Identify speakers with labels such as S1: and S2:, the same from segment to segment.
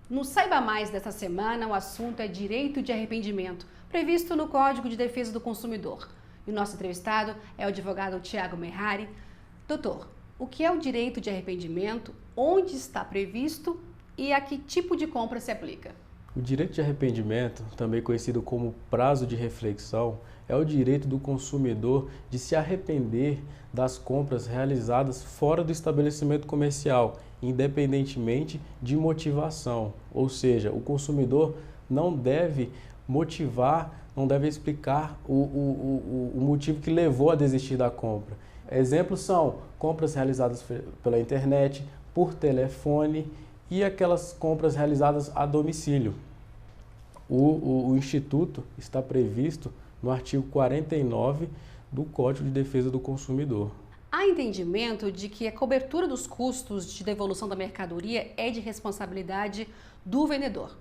S1: No Saiba Mais desta semana, o assunto é direito de arrependimento, previsto no Código de Defesa do Consumidor. E o nosso entrevistado é o advogado Tiago Merrari. Doutor, o que é o direito de arrependimento, onde está previsto e a que tipo de compra se aplica?
S2: O direito de arrependimento, também conhecido como prazo de reflexão, é o direito do consumidor de se arrepender das compras realizadas fora do estabelecimento comercial, independentemente de motivação. Ou seja, o consumidor não deve motivar, não deve explicar o motivo que levou a desistir da compra. Exemplos são compras realizadas pela internet, por telefone e aquelas compras realizadas a domicílio. O Instituto está previsto no artigo 49 do Código de Defesa do Consumidor.
S1: Há entendimento de que a cobertura dos custos de devolução da mercadoria é de responsabilidade do vendedor.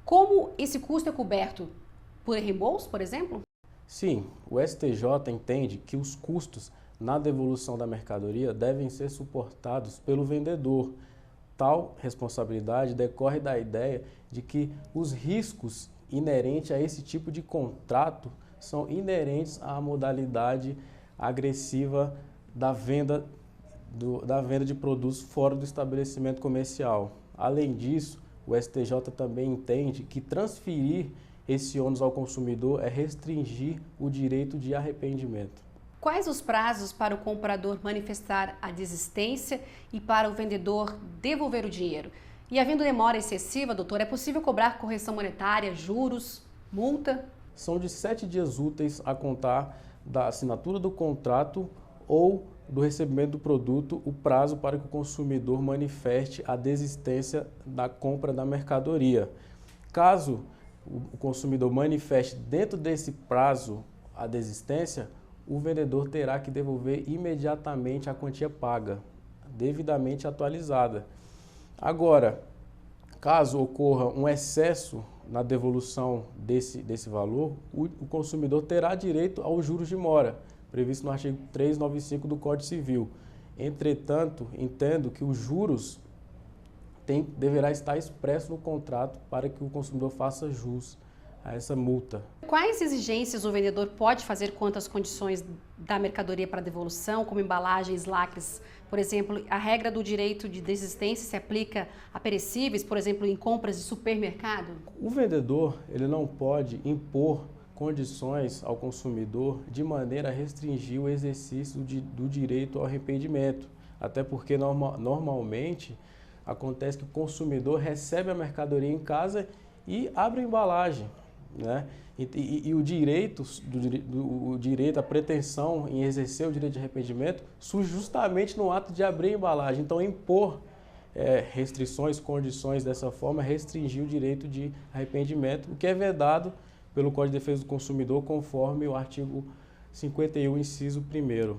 S1: Como esse custo é coberto? Por reembolso, por exemplo?
S2: Sim, o STJ entende que os custos na devolução da mercadoria devem ser suportados pelo vendedor. Tal responsabilidade decorre da ideia de que os riscos inerentes a esse tipo de contrato são inerentes à modalidade agressiva da venda de produtos fora do estabelecimento comercial. Além disso, o STJ também entende que transferir esse ônus ao consumidor é restringir o direito de arrependimento.
S1: Quais os prazos para o comprador manifestar a desistência e para o vendedor devolver o dinheiro? E havendo demora excessiva, doutor, é possível cobrar correção monetária, juros, multa?
S2: São de 7 dias úteis a contar da assinatura do contrato ou do recebimento do produto o prazo para que o consumidor manifeste a desistência da compra da mercadoria. Caso o consumidor manifeste dentro desse prazo a desistência, o vendedor terá que devolver imediatamente a quantia paga, devidamente atualizada. Agora, caso ocorra um excesso na devolução desse valor, o consumidor terá direito aos juros de mora, previsto no artigo 395 do Código Civil. Entretanto, entendo que os juros deverá estar expresso no contrato para que o consumidor faça jus a essa multa.
S1: Quais exigências o vendedor pode fazer quanto às condições da mercadoria para devolução, como embalagens, lacres? Por exemplo, a regra do direito de desistência se aplica a perecíveis, por exemplo, em compras de supermercado?
S2: O vendedor ele não pode impor condições ao consumidor de maneira a restringir o exercício do direito ao arrependimento, até porque normalmente acontece que o consumidor recebe a mercadoria em casa e abre a embalagem, né? E o direito, a pretensão em exercer o direito de arrependimento surge justamente no ato de abrir a embalagem. Então, impor restrições, condições dessa forma, restringir o direito de arrependimento, o que é vedado pelo Código de Defesa do Consumidor, conforme o artigo 51, inciso 1º.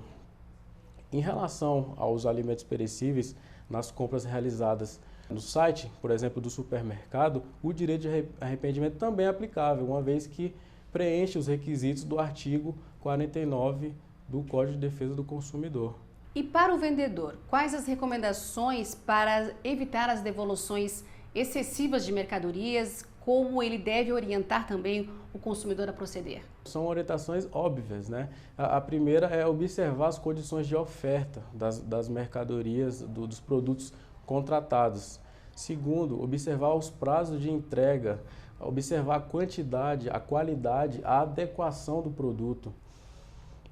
S2: Em relação aos alimentos perecíveis, nas compras realizadas no site, por exemplo, do supermercado, o direito de arrependimento também é aplicável, uma vez que preenche os requisitos do artigo 49 do Código de Defesa do Consumidor.
S1: E para o vendedor, quais as recomendações para evitar as devoluções excessivas de mercadorias? Como ele deve orientar também o consumidor a proceder?
S2: São orientações óbvias, né? A primeira é observar as condições de oferta das mercadorias, dos produtos contratados. Segundo, observar os prazos de entrega, observar a quantidade, a qualidade, a adequação do produto.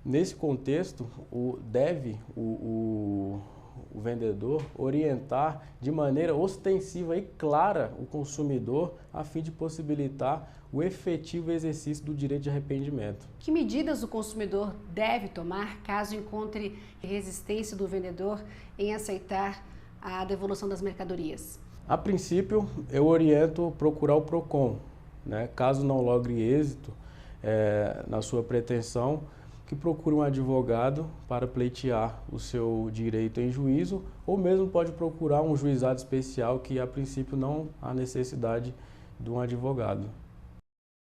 S2: Nesse contexto, o vendedor orientar de maneira ostensiva e clara o consumidor a fim de possibilitar o efetivo exercício do direito de arrependimento.
S1: Que medidas o consumidor deve tomar caso encontre resistência do vendedor em aceitar a devolução das mercadorias?
S2: A princípio, eu oriento procurar o PROCON, né? Caso não logre êxito na sua pretensão, que procure um advogado para pleitear o seu direito em juízo, ou mesmo pode procurar um juizado especial que, a princípio, não há necessidade de um advogado.